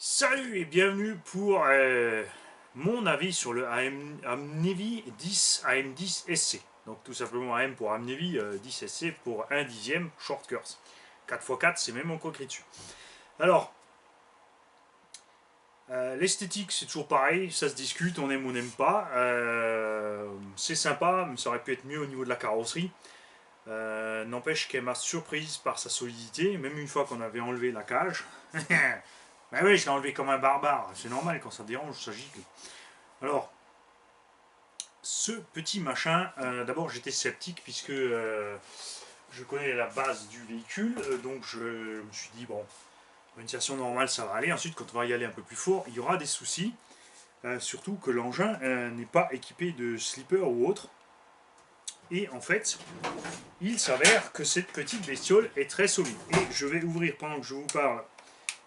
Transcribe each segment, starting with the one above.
Salut et bienvenue pour mon avis sur le Amnevi 10 AM10 SC. Donc tout simplement AM pour Amnevi 10 SC pour 1 dixième short course. 4x4 c'est même encore écrit dessus. Alors, l'esthétique c'est toujours pareil, ça se discute, on aime ou on n'aime pas. C'est sympa, mais ça aurait pu être mieux au niveau de la carrosserie. N'empêche qu'elle m'a surprise par sa solidité, même une fois qu'on avait enlevé la cage. Bah oui, je l'ai enlevé comme un barbare. C'est normal, quand ça dérange, ça gicle. Alors, ce petit machin, d'abord j'étais sceptique puisque je connais la base du véhicule, donc je me suis dit, bon, une station normale ça va aller. Ensuite, quand on va y aller un peu plus fort, il y aura des soucis. Surtout que l'engin n'est pas équipé de slipper ou autre. Et en fait, il s'avère que cette petite bestiole est très solide. Et je vais ouvrir pendant que je vous parle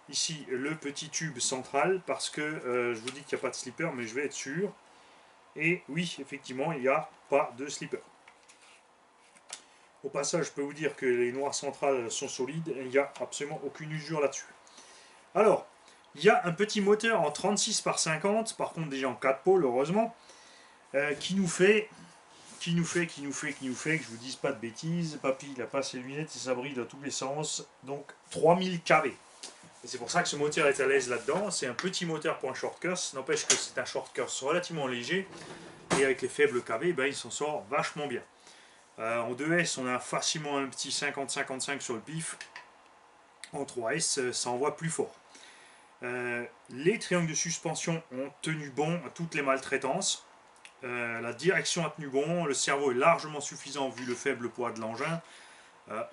ici le petit tube central parce que je vous dis qu'il n'y a pas de slipper, mais je vais être sûr. Et oui, effectivement, il n'y a pas de slipper. Au passage, je peux vous dire que les noires centrales sont solides, il n'y a absolument aucune usure là-dessus. Alors, il y a un petit moteur en 36 par 50, par contre déjà en 4 pôles, heureusement, que je vous dise pas de bêtises. Papy, il a pas ses lunettes et ça brille dans tous les sens. Donc 3000 kV. Et c'est pour ça que ce moteur est à l'aise là-dedans. C'est un petit moteur pour un short course. N'empêche que c'est un short course relativement léger. Et avec les faibles kV, ben, il s'en sort vachement bien. En 2S, on a facilement un petit 50-55 sur le pif. En 3S, ça envoie plus fort. Les triangles de suspension ont tenu bon à toutes les maltraitances. La direction a tenu bon. Le cerveau est largement suffisant vu le faible poids de l'engin.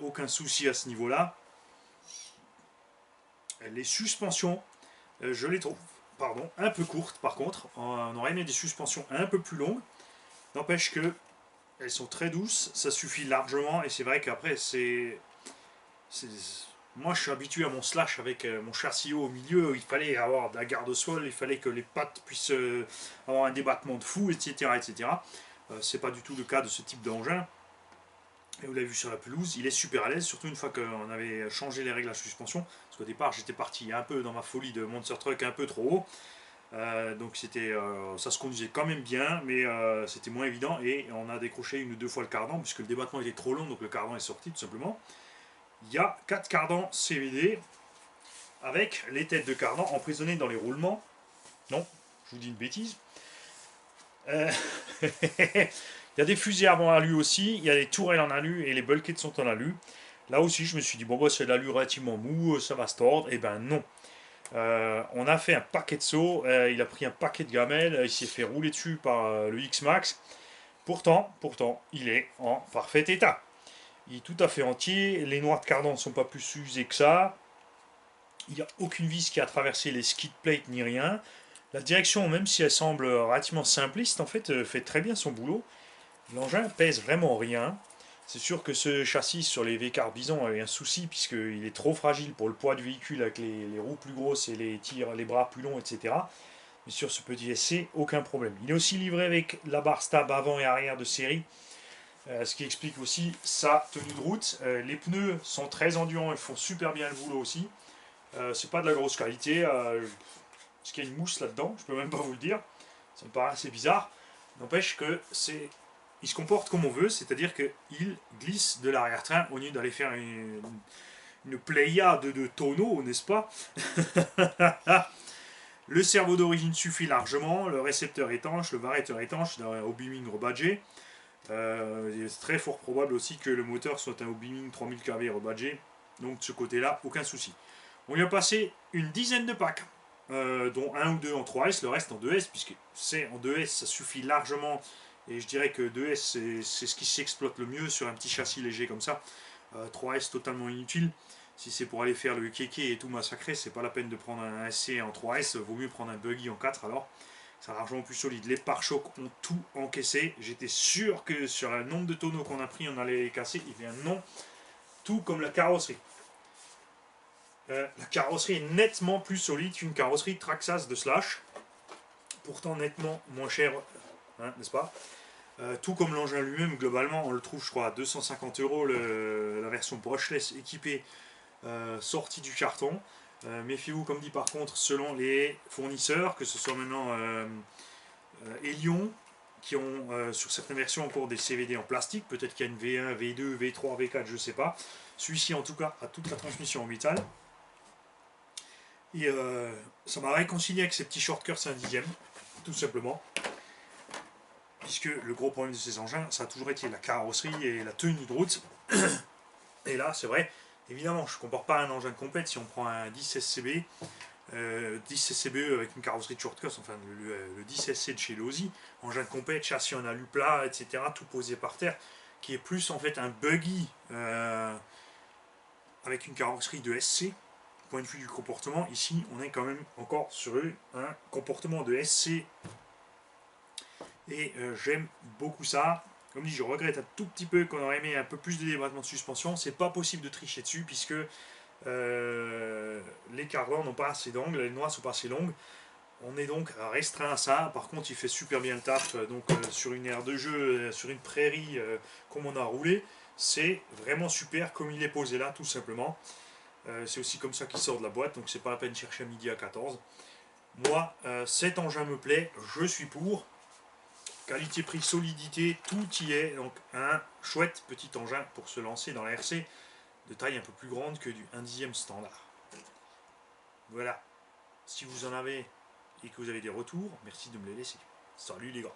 Aucun souci à ce niveau-là. Les suspensions, je les trouve un peu courtes par contre. On aurait aimé des suspensions un peu plus longues. N'empêche que elles sont très douces, ça suffit largement. Et c'est vrai qu'après, moi je suis habitué à mon slash avec mon châssis haut au milieu. Il fallait avoir de la garde au sol, il fallait que les pattes puissent avoir un débattement de fou, etc. etc. C'est pas du tout le cas de ce type d'engin. Et vous l'avez vu sur la pelouse, il est super à l'aise, surtout une fois qu'on avait changé les réglages suspension. Parce qu'au départ, j'étais parti un peu dans ma folie de Monster Truck un peu trop haut. Donc ça se conduisait quand même bien, mais c'était moins évident. Et on a décroché une ou deux fois le cardan, puisque le débattement était trop long, donc le cardan est sorti tout simplement. Il y a 4 cardans CVD avec les têtes de cardan emprisonnées dans les roulements. Non, je vous dis une bêtise. Euh, il y a des fusées avant alu aussi, il y a des tourelles en alu et les bulkheads sont en alu. Là aussi, je me suis dit, bon, bah, c'est de l'alu relativement mou, ça va se tordre. Et ben non. On a fait un paquet de sauts, il a pris un paquet de gamelles, il s'est fait rouler dessus par le X-Max. Pourtant, il est en parfait état. Il est tout à fait entier, les noix de cardan ne sont pas plus usées que ça. Il n'y a aucune vis qui a traversé les skid plates ni rien. La direction, même si elle semble relativement simpliste, en fait, fait très bien son boulot. L'engin pèse vraiment rien. C'est sûr que ce châssis sur les V-Car Bison a eu un souci puisqu'il est trop fragile pour le poids du véhicule avec les roues plus grosses et les bras plus longs, etc. Mais sur ce petit SC, aucun problème. Il est aussi livré avec la barre stab avant et arrière de série, ce qui explique aussi sa tenue de route. Les pneus sont très endurants et font super bien le boulot aussi. C'est pas de la grosse qualité. Est-ce qu'il y a une mousse là-dedans? Je peux même pas vous le dire. Ça me paraît assez bizarre. N'empêche que il se comporte comme on veut, c'est-à-dire qu'il glisse de l'arrière-train au lieu d'aller faire une pléiade de tonneaux, n'est-ce pas? Le cerveau d'origine suffit largement, le récepteur étanche, le variateur étanche, un Obeaming rebadgé. C'est très fort probable aussi que le moteur soit un Obeaming 3000 kV rebadgé. Donc de ce côté-là, aucun souci. On lui a passé une dizaine de packs, dont un ou deux en 3S, le reste en 2S, puisque c'est en 2S, ça suffit largement. Et je dirais que 2S, c'est ce qui s'exploite le mieux sur un petit châssis léger comme ça. 3S totalement inutile. Si c'est pour aller faire le kéké et tout massacrer, c'est pas la peine de prendre un SC en 3S, vaut mieux prendre un buggy en 4 alors. C'est largement plus solide. Les pare-chocs ont tout encaissé. J'étais sûr que sur le nombre de tonneaux qu'on a pris, on allait les casser. Eh bien non, tout comme la carrosserie. La carrosserie est nettement plus solide qu'une carrosserie Traxxas de Slash. Pourtant nettement moins cher, hein, n'est-ce pas? Tout comme l'engin lui-même, globalement, on le trouve, je crois, à 250 euros, la version brushless équipée, sortie du carton. Méfiez-vous, comme dit par contre, selon les fournisseurs, que ce soit maintenant Elion, qui ont sur certaines versions encore des CVD en plastique, peut-être qu'il y a une V1, V2, V3, V4, je ne sais pas. Celui-ci en tout cas a toute la transmission en métal. Et ça m'a réconcilié avec ces petits shortcuts 1/10, tout simplement. Puisque le gros problème de ces engins, ça a toujours été la carrosserie et la tenue de route. Et là, c'est vrai, évidemment, je ne compare pas un engin complet. Si on prend un 10 SCB, 10 SCBE avec une carrosserie de shortcuts, enfin le 10 SC de chez Losi, engin complet, châssis en alu plat, etc., tout posé par terre, qui est plus en fait un buggy avec une carrosserie de SC. Point de vue du comportement, ici on est quand même encore sur un comportement de SC et j'aime beaucoup ça. Comme dit, je regrette un tout petit peu qu'on aurait aimé un peu plus de débattement de suspension. C'est pas possible de tricher dessus puisque les cargants n'ont pas assez d'angles, les noix sont pas assez longues. On est donc restreint à ça. Par contre, il fait super bien le taf. Donc sur une aire de jeu, sur une prairie comme on a roulé, c'est vraiment super comme il est posé là, tout simplement. C'est aussi comme ça qu'il sort de la boîte, donc c'est pas la peine de chercher à midi à 14. Moi, cet engin me plaît, je suis pour. Qualité, prix, solidité, tout y est. Donc un chouette petit engin pour se lancer dans la RC de taille un peu plus grande que du 1/10 standard. Voilà. Si vous en avez et que vous avez des retours, merci de me les laisser. Salut les gars.